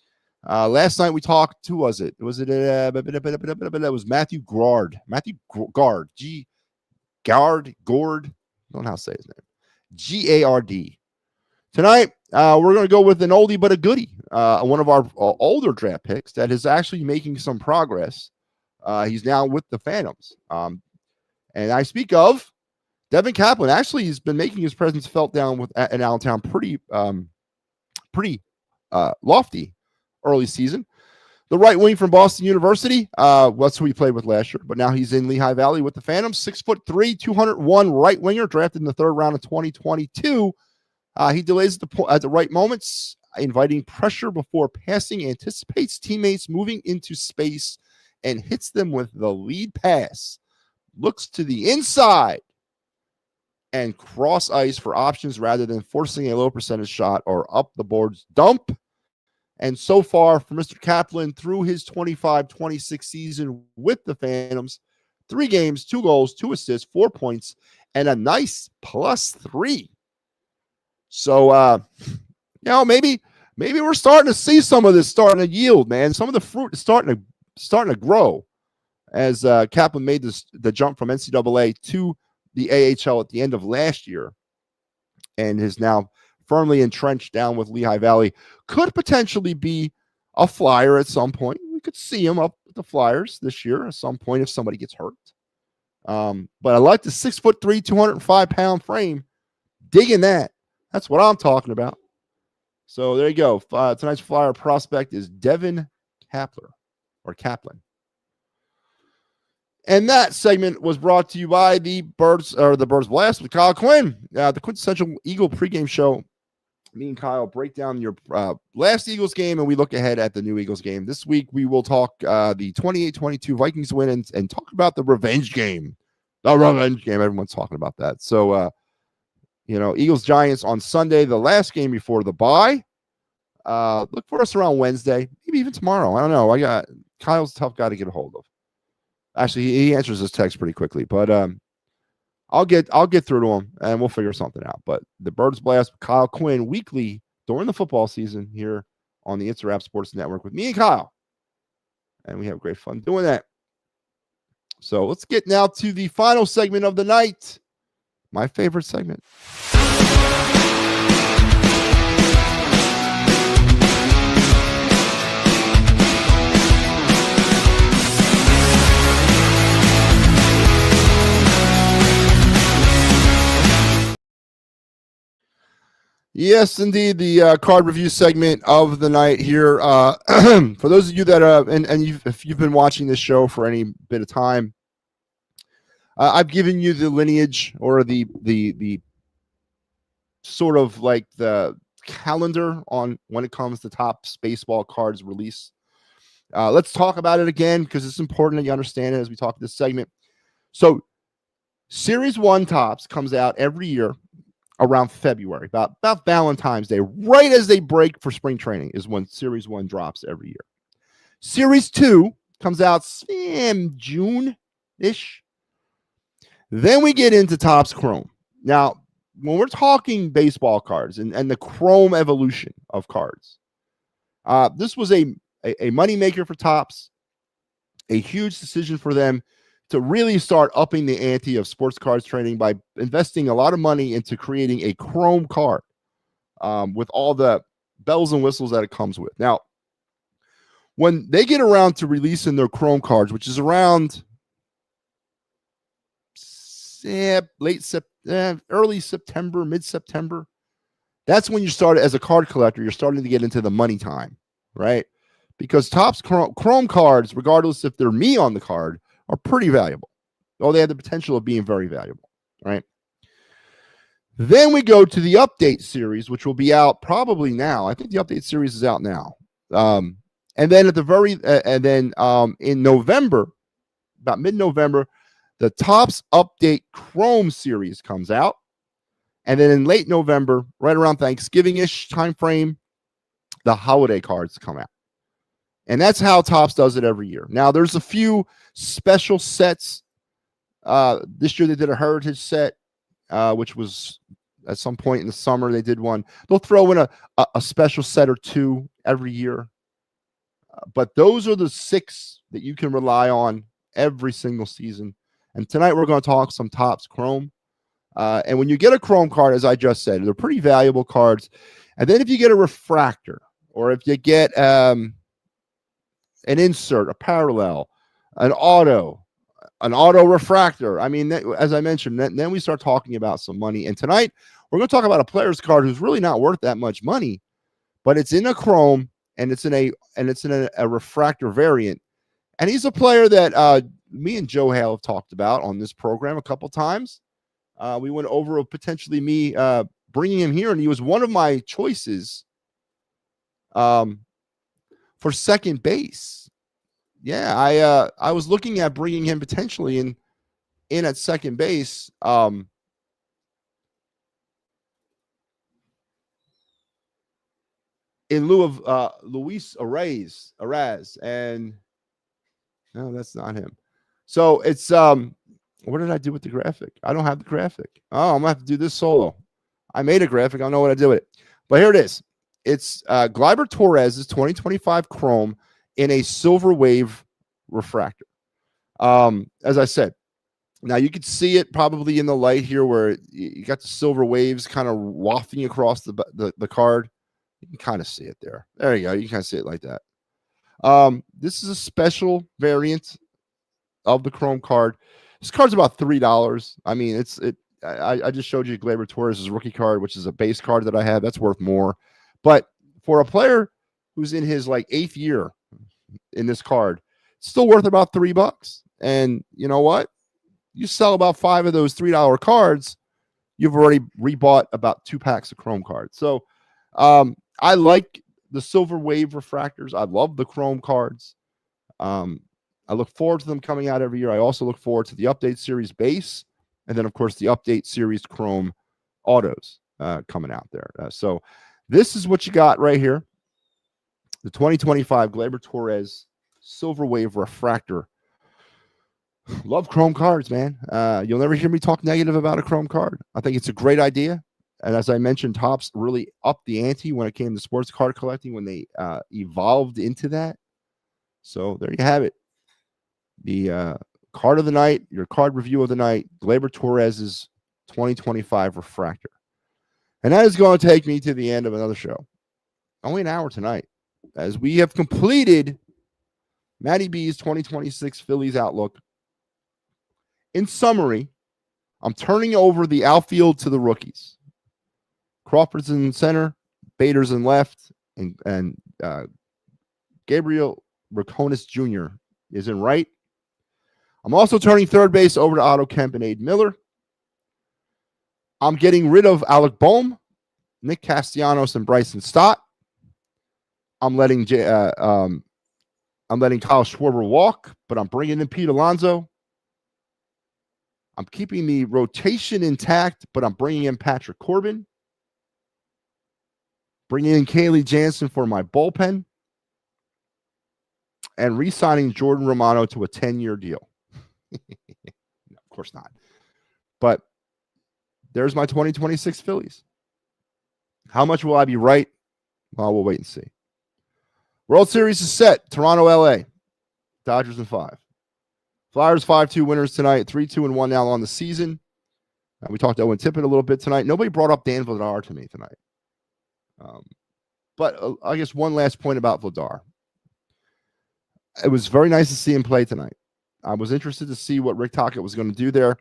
Last night we talked. Who was it? Was it? It was Matthew Gard. Matthew Gard. Gord. I don't know how to say his name. Gard. Tonight we're going to go with an oldie but a goodie. One of our older draft picks that is actually making some progress. He's now with the Phantoms. And I speak of Devin Kaplan. Actually, he's been making his presence felt down in Allentown pretty lofty early season. The right wing from Boston University. That's who he played with last year, but now he's in Lehigh Valley with the Phantoms. 6'3", 201 right winger, drafted in the third round of 2022. He delays at the right moments, inviting pressure before passing, anticipates teammates moving into space, and hits them with the lead pass. Looks to the inside and cross ice for options rather than forcing a low percentage shot or up the boards dump. And so far for Mr. Kaplan through his 25-26 season with the Phantoms, 3 games, 2 goals, 2 assists, 4 points, and a nice +3. So, maybe we're starting to see some of this starting to yield, man. Some of the fruit is starting to grow as Kaplan made the jump from NCAA to the AHL at the end of last year and is now firmly entrenched down with Lehigh Valley. Could potentially be a Flyer at some point. We could see him up with the Flyers this year at some point if somebody gets hurt. But I like the 6'3", 205-pound frame. Digging that. That's what I'm talking about. So there you go. Tonight's Flyer prospect is Devin Kaplan. And that segment was brought to you by the Birds Blast with Kyle Quinn, the quintessential Eagle pregame show. Me and Kyle break down your last Eagles game, and we look ahead at the new Eagles game. This week, we will talk the 28-22 Vikings win and talk about the revenge game. The revenge game. Everyone's talking about that. So, Eagles-Giants on Sunday, the last game before the bye. Look for us around Wednesday, maybe even tomorrow. I don't know. Kyle's a tough guy to get a hold of. Actually, he answers his text pretty quickly, but I'll get through to him and we'll figure something out. But the Birds Blast with Kyle Quinn weekly during the football season here on the It's a Wrap Sports Network with me and Kyle, and we have great fun doing that. So let's get now to the final segment of the night, my favorite segment. Yes, indeed, the card review segment of the night here. For those of you that if you've been watching this show for any bit of time, I've given you the lineage or the sort of like the calendar on when it comes to Topps baseball cards release. Let's talk about it again because it's important that you understand it as we talk this segment. So, Series 1 Topps comes out every year around February, about Valentine's Day, right as they break for spring training is when Series 1 drops every year. Series 2 comes out June-ish. Then we get into Topps Chrome. Now, when we're talking baseball cards and the Chrome evolution of cards, this was a moneymaker for Topps, a huge decision for them to really start upping the ante of sports cards trading by investing a lot of money into creating a Chrome card with all the bells and whistles that it comes with. Now, when they get around to releasing their Chrome cards, which is around early September, mid-September, that's when you start as a card collector, you're starting to get into the money time, right? Because Topps Chrome cards, regardless if they're me on the card, are pretty valuable. Oh, they have the potential of being very valuable, right? Then we go to the update series, which will be out probably now. I think the update series is out now. And then in November, about mid-November, the Topps Update Chrome series comes out. And then in late November, right around Thanksgiving-ish time frame, the holiday cards come out. And that's how Topps does it every year. Now, there's a few special sets This year they did a heritage set, which was at some point in the summer they did one. They'll throw in a special set or two every year. But those are the 6 that you can rely on every single season. And tonight we're going to talk some Topps Chrome. And when you get a Chrome card, as I just said, they're pretty valuable cards. And then if you get a refractor, or if you get an insert, a parallel, an auto refractor, I mean, as I mentioned, then we start talking about some money. And tonight we're going to talk about a player's card who's really not worth that much money, but it's in a Chrome and it's in a refractor variant. And he's a player that me and Joe Hale have talked about on this program a couple times. We went over potentially me bringing him here, and he was one of my choices for second base. Yeah, I was looking at bringing him potentially in at second base. In lieu of Luis Arraez, and no, that's not him. So it's what did I do with the graphic? I don't have the graphic. Oh, I'm gonna have to do this solo. I made a graphic. I don't know what I did with it, but here it is. It's Gleyber Torres' 2025 Chrome in a silver wave refractor. As I said, now you could see it probably in the light here, where you got the silver waves kind of wafting across the card. You can kind of see it there. There you go. You can kind of see it like that. This is a special variant of the Chrome card. This card's about $3. I mean, I just showed you Gleyber Torres' rookie card, which is a base card that I have. That's worth more. But for a player who's in his 8th year in this card, it's still worth about $3. And you know what? You sell about 5 of those $3 cards, you've already rebought about 2 packs of Chrome cards. So I like the silver wave refractors. I love the Chrome cards. I look forward to them coming out every year. I also look forward to the Update Series base, and then, of course, the Update Series Chrome autos coming out there. So this is what you got right here. The 2025 Gleyber Torres Silver Wave Refractor. Love Chrome cards, man. You'll never hear me talk negative about a Chrome card. I think it's a great idea. And as I mentioned, Topps really upped the ante when it came to sports card collecting, when they evolved into that. So there you have it. The card of the night, your card review of the night, Gleyber Torres' 2025 Refractor. And that is going to take me to the end of another show. Only an hour tonight, as we have completed MattyB's 2026 Phillies Outlook. In summary, I'm turning over the outfield to the rookies. Crawford's in center, Bader's in left, and Gabriel Raconis Jr. is in right. I'm also turning third base over to Otto Kemp and Aiden Miller. I'm getting rid of Alec Boehm, Nick Castellanos, and Bryson Stott. I'm letting Kyle Schwarber walk, but I'm bringing in Pete Alonso. I'm keeping the rotation intact, but I'm bringing in Patrick Corbin. Bringing in Kaylee Jansen for my bullpen. And re-signing Jordan Romano to a 10-year deal. No, of course not. But there's my 2026 Phillies. How much will I be right? Well, we'll wait and see. World Series is set. Toronto, LA. Dodgers in 5. Flyers 5-2 winners tonight. 3-2-1 now on the season. We talked to Owen Tippett a little bit tonight. Nobody brought up Dan Vladar to me tonight. But I guess one last point about Vladar. It was very nice to see him play tonight. I was interested to see what Rick Tocchet was going to do there.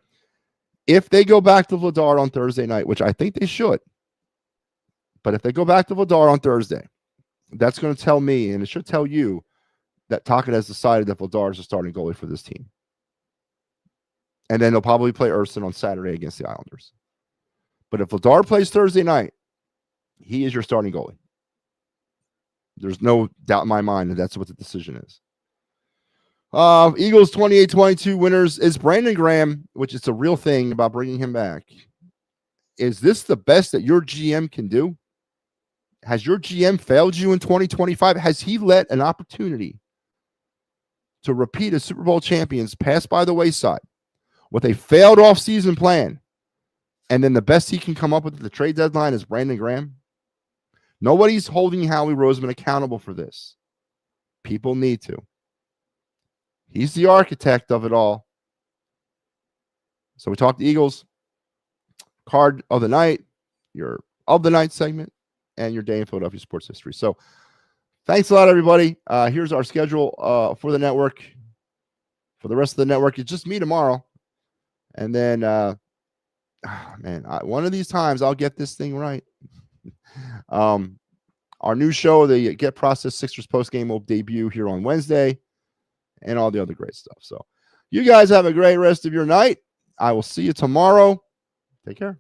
If they go back to Vladar on Thursday night, which I think they should, but if they go back to Vladar on Thursday, that's going to tell me, and it should tell you, that Tocchet has decided that Vladar is the starting goalie for this team. And then they'll probably play Erson on Saturday against the Islanders. But if Vladar plays Thursday night, he is your starting goalie. There's no doubt in my mind that that's what the decision is. Eagles 28-22 winners. Is Brandon Graham, which is a real thing about bringing him back, is this the best that your GM can do? Has your GM failed you in 2025? Has he let an opportunity to repeat as Super Bowl champions pass by the wayside? with a failed offseason plan, and then the best he can come up with at the trade deadline is Brandon Graham. Nobody's holding Howie Roseman accountable for this. People need to. He's the architect of it all. So we talked Eagles, card of the night, your of the night segment, and your day in Philadelphia sports history. So thanks a lot, everybody. Here's our schedule for the network. For the rest of the network, it's just me tomorrow. And then, one of these times I'll get this thing right. Our new show, the Get Processed Sixers postgame, will debut here on Wednesday, and all the other great stuff. So you guys have a great rest of your night. I will see you tomorrow. Take care.